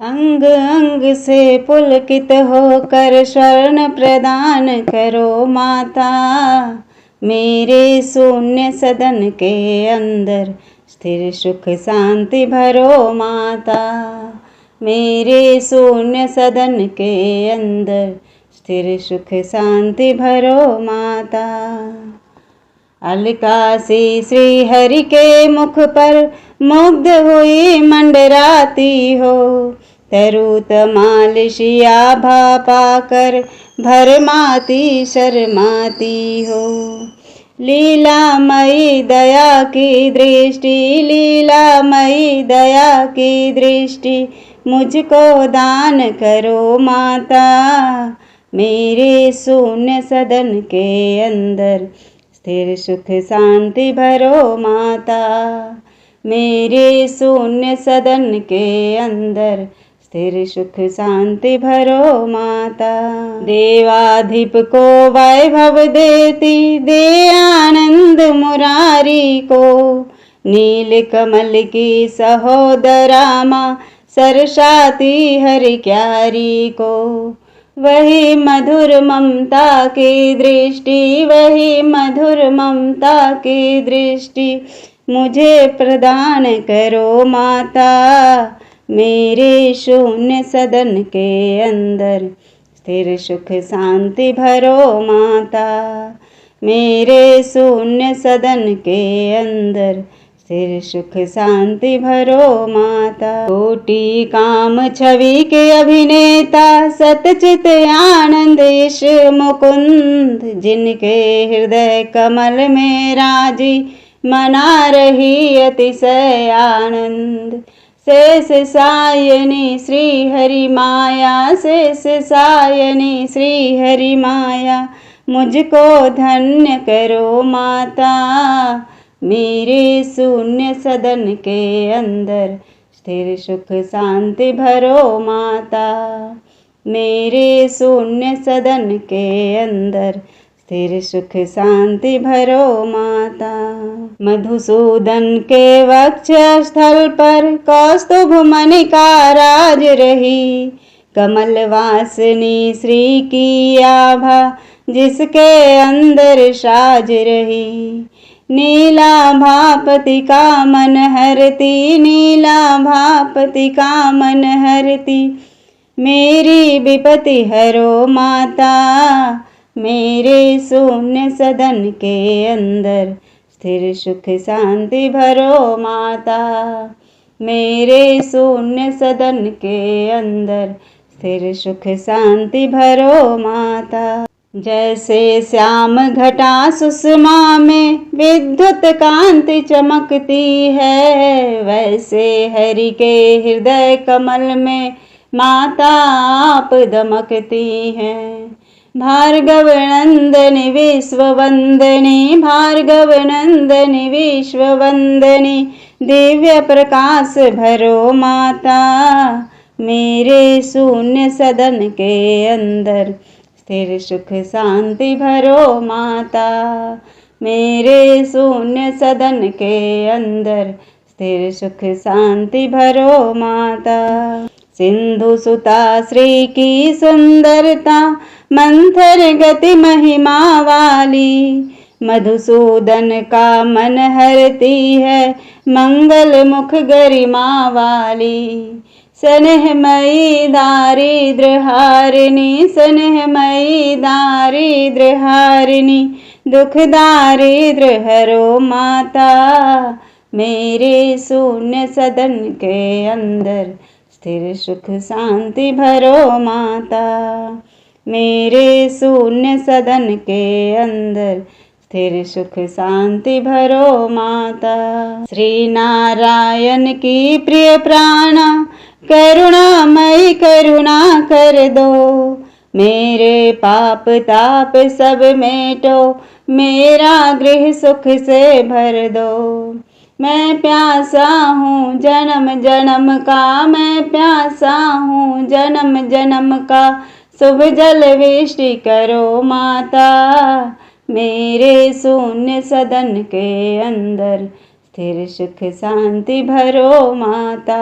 अंग अंग से पुलकित होकर स्वर्ण प्रदान करो माता। मेरे शून्य सदन के अंदर स्थिर सुख शांति भरो माता। मेरे शून्य सदन के अंदर स्थिर सुख शांति भरो माता। अलकासी श्री हरि के मुख पर मुग्ध हुई मंडराती हो। तरुत मालिशी आभा पाकर भरमाती शर्माती हो। लीलामयी दया की दृष्टि, लीलामयी दया की दृष्टि मुझको दान करो माता। मेरे शून्य सदन के अंदर स्थिर सुख शांति भरो माता। मेरे शून्य सदन के अंदर स्थिर सुख शांति भरो माता। देवाधिप को वैभव देती दे आनंद मुरारी को। नील कमल की सहोदरा माँ सरसाती हरि क्यारी को। वही मधुर ममता की दृष्टि, वही मधुर ममता की दृष्टि मुझे प्रदान करो माता। मेरे शून्य सदन के अंदर स्थिर सुख शांति भरो माता। मेरे शून्य सदन के अंदर स्थिर सुख शांति भरो माता। कोटि काम छवि के अभिनेता सतचित आनंद ईश मुकुंद। जिनके हृदय कमल में राजी मना रही अतिशय आनंद। शेष सायनी श्री हरि माया, शेष सायनी श्री हरि माया मुझको धन्य करो माता। मेरे शून्य सदन के अंदर स्थिर सुख शांति भरो माता। मेरे शून्य सदन के अंदर स्थिर सुख शांति भरो माता। मधुसूदन के वक्ष स्थल पर कौस्तुभ मणिका राज रही। कमल वासनी श्री की आभा जिसके अंदर साज रही। नीला भापति का मन हरती, नीला भापति का मन हरती मेरी विपत्ति हरो माता। मेरे शून्य सदन के अंदर स्थिर सुख शांति भरो माता। मेरे शून्य सदन के अंदर स्थिर सुख शांति भरो माता। जैसे श्याम घटा सुषमा में विद्युत कांति चमकती है। वैसे हरि के हृदय कमल में माता आप दमकती हैं। भार्गव नंदनी विश्व वंदनी, भार्गव नंदनी विश्व वंदनी दिव्य प्रकाश भरो माता। मेरे शून्य सदन के अंदर स्थिर सुख शांति भरो माता। मेरे शून्य सदन के अंदर स्थिर सुख शांति भरो माता। सिंधु सुता श्री की सुंदरता मंथर गति महिमा वाली। मधुसूदन का मन हरती है मंगल मुख गरिमा वाली। स्नेहमयी दारिद्र हारिणी, स्नेहमयी दारिद्र हारिणी दुख दारिद्र हरो माता। मेरे शून्य सदन के अंदर स्थिर सुख शांति भरो माता। मेरे शून्य सदन के अंदर स्थिर सुख शांति भरो माता। श्री नारायण की प्रिय प्राणा करुणामयी करुणा कर दो। मेरे पाप ताप सब मेटो, मेरा गृह सुख से भर दो। मैं प्यासा हूँ जन्म जन्म का, मैं प्यासा हूँ जन्म जन्म का। शुभ जल वृष्टि करो माता। मेरे शून्य सदन के अंदर स्थिर सुख शांति भरो माता।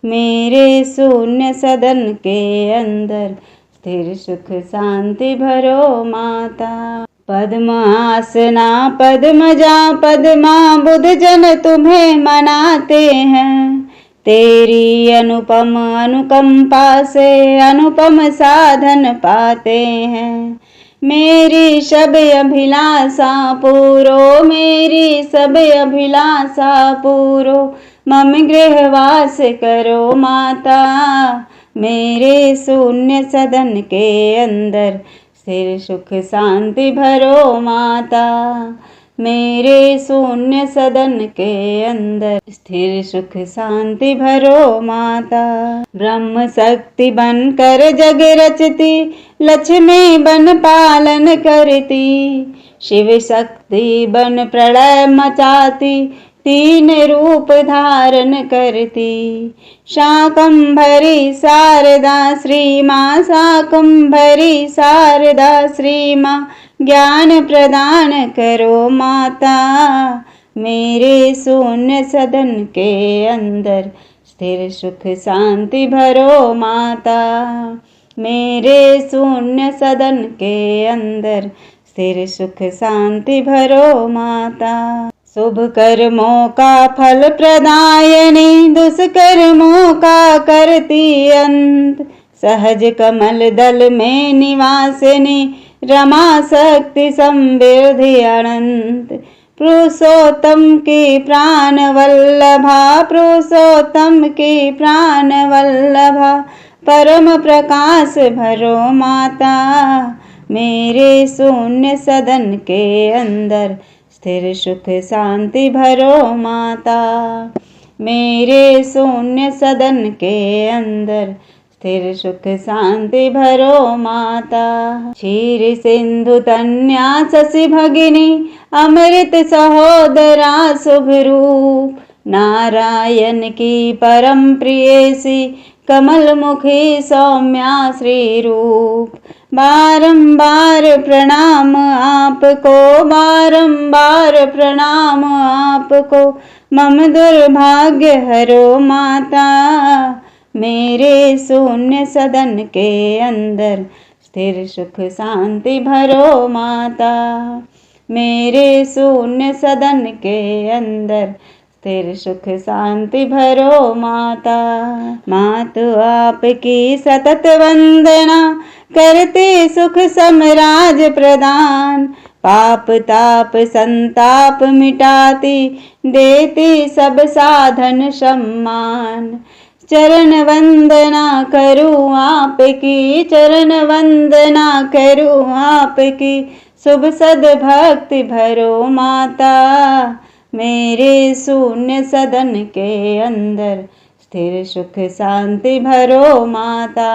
मेरे शून्य सदन के अंदर स्थिर सुख शांति भरो माता। पद्म आसना पद्मजा पद्मा बुध जन तुम्हें मनाते हैं, तेरी अनुपम अनुकंपा से अनुपम साधन पाते हैं। मेरी सब अभिलाषा पूरो, मेरी सब अभिलाषा पूरो, मम गृहवास करो माता। मेरे शून्य सदन के अंदर स्थिर सुख शांति भरो माता। मेरे शून्य सदन के अंदर स्थिर सुख शांति भरो माता। ब्रह्म शक्ति बनकर जग रचती, लक्ष्मी बन पालन करती, शिव शक्ति बन प्रलय मचाती, तीन रूप धारण करती। शाकंभरी शारदा श्री माँ, शाकंभरी शारदा श्री माँ, ज्ञान प्रदान करो माता। मेरे शून्य सदन के अंदर स्थिर सुख शांति भरो माता। मेरे शून्य सदन के अंदर स्थिर सुख शांति भरो माता। शुभ कर्मों का फल प्रदायनी, दुष्कर्मों का करती अंत, सहज कमल दल में निवासिनी, रमा शक्ति संवेदी अनंत। पुरुषोत्तम की प्राण वल्लभा, पुरुषोत्तम की प्राण वल्लभा, परम प्रकाश भरो माता। मेरे शून्य सदन के अंदर स्थिर सुख शांति भरो माता। मेरे शून्य सदन के अंदर स्थिर सुख शांति भरो माता। क्षीर सिंधु तन्या शशि भगिनी, अमृत सहोदरा शुभ रूप, नारायण की परम प्रियसी, कमल मुखी सौम्या श्री रूप। बारंबार प्रणाम आपको, बारंबार प्रणाम आपको, मम दुर्भाग्य हरो माता। मेरे शून्य सदन के अंदर स्थिर सुख शांति भरो माता। मेरे शून्य सदन के अंदर स्थिर सुख शांति भरो माता। मातु आपकी सतत वंदना, करते सुख समराज प्रदान, पाप ताप संताप मिटाती, देती सब साधन सम्मान। चरण वंदना करूं आपकी, चरण वंदना करूं आपकी, शुभ सद्भक्ति भरो माता। मेरे शून्य सदन के अंदर स्थिर सुख शांति भरो माता।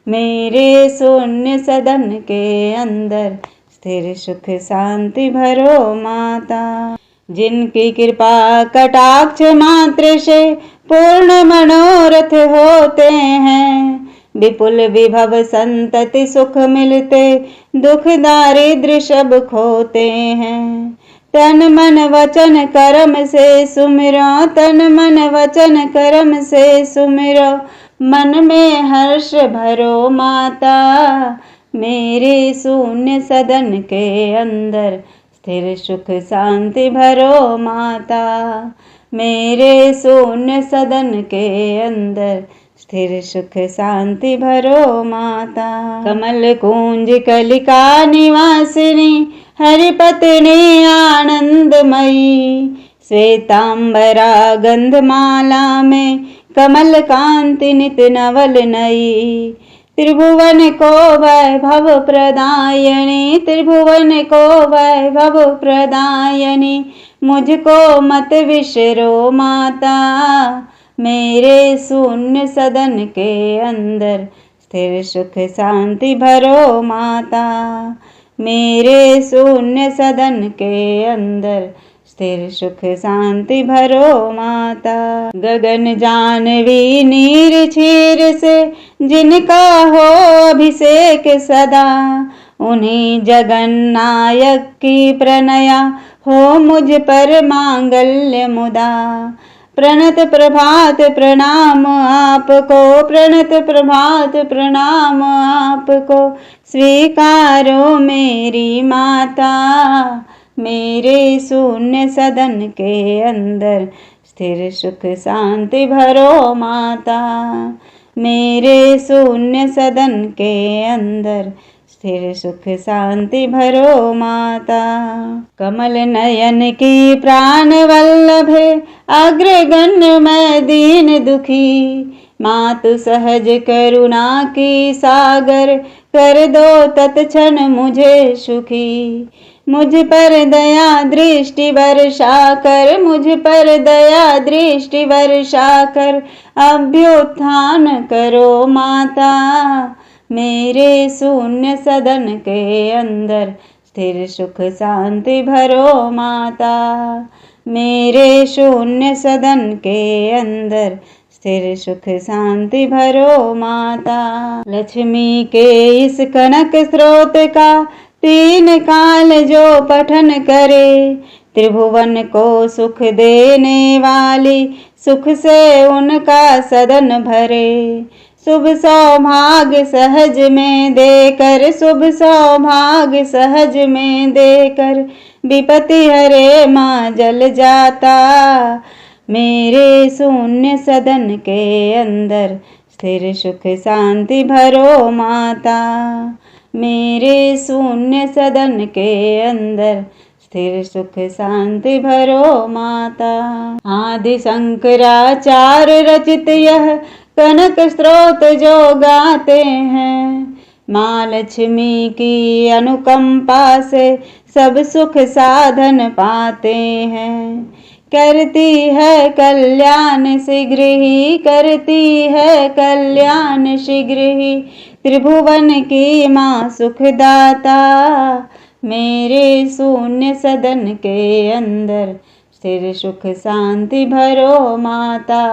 मेरे शून्य सदन के अंदर स्थिर सुख शांति भरो माता। जिनकी कृपा कटाक्ष मात्र से पूर्ण मनोरथ होते हैं, विपुल विभव संतति सुख मिलते, दुख दारिद्र सब खोते हैं। तन मन वचन कर्म से सुमिरो, तन मन वचन कर्म से सुमिरो, मन में हर्ष भरो माता। मेरे शून्य सदन के अंदर स्थिर सुख शांति भरो माता। मेरे शून्य सदन के अंदर स्थिर सुख शांति भरो माता। कमल कुंज कलिका निवासिनी, हरिपत्नी आनंदमयी, श्वेतांबरा गंधमाला में कमल कांति नित नवल नई। त्रिभुवन को वैभव प्रदायिनी, त्रिभुवन को वैभव प्रदायिनी, मुझको मत विसरो माता। मेरे शून्य सदन के अंदर स्थिर सुख शांति भरो माता। मेरे शून्य सदन के अंदर स्थिर सुख शांति भरो माता। गगन जानवी नीर क्षीर से जिनका हो अभिषेक सदा, उन्हीं जगन्नायक की प्रणया हो मुझ पर मांगल्य मुदा। प्रणत प्रभात प्रणाम आपको, प्रणत प्रभात प्रणाम आपको। स्वीकारो मेरी माता, मेरे शून्य सदन के अंदर स्थिर सुख शांति भरो माता। मेरे शून्य सदन के अंदर स्थिर सुख शांति भरो माता। कमल नयन की प्राण वल्लभे, अग्रगण्य मैं दीन दुखी। मातु सहज करुणा की सागर, कर दो तत्क्षण मुझे सुखी। मुझ पर दया दृष्टि वर्षा कर, मुझ पर दया दृष्टि वर्षा कर। अभ्युत्थान करो माता, मेरे शून्य सदन के अंदर स्थिर सुख शांति भरो माता। मेरे शून्य सदन के अंदर स्थिर सुख शांति भरो माता। लक्ष्मी के इस कनक स्रोत का तीन काल जो पठन करे, त्रिभुवन को सुख देने वाली सुख से उनका सदन भरे। शुभ सौभाग्य सहज में देकर, शुभ सौभाग्य सहज में देकर, विपत्ति हरे माँ जल जाता। मेरे शून्य सदन के अंदर स्थिर सुख शांति भरो माता। मेरे शून्य सदन के अंदर स्थिर सुख शांति भरो माता। आदि शंकराचार्य रचित यह कनक स्रोत जो गाते हैं, माँ लक्ष्मी की अनुकंपा से सब सुख साधन पाते हैं। करती है कल्याण शीघ्र ही, करती है कल्याण शीघ्र ही, त्रिभुवन की माँ सुखदाता। मेरे शून्य सदन के अंदर स्थिर सुख शांति भरो माता।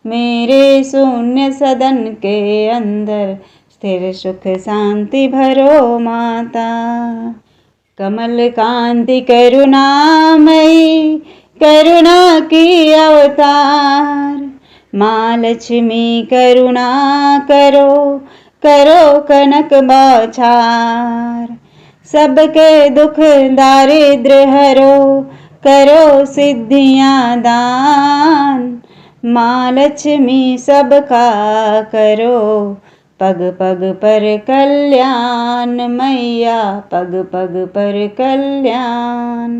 मेरे शून्य सदन के अंदर स्थिर सुख शांति भरो माता। कमल कांति करुणामयी, करुणा की अवतार। माँ लक्ष्मी करुणा करो, करो कनक बौछार। सबके दुख दारिद्र हरो, करो सिद्धियां दान। माँ लक्ष्मी सबका करो, पग पग पर कल्याण मैया, पग पग पर कल्याण।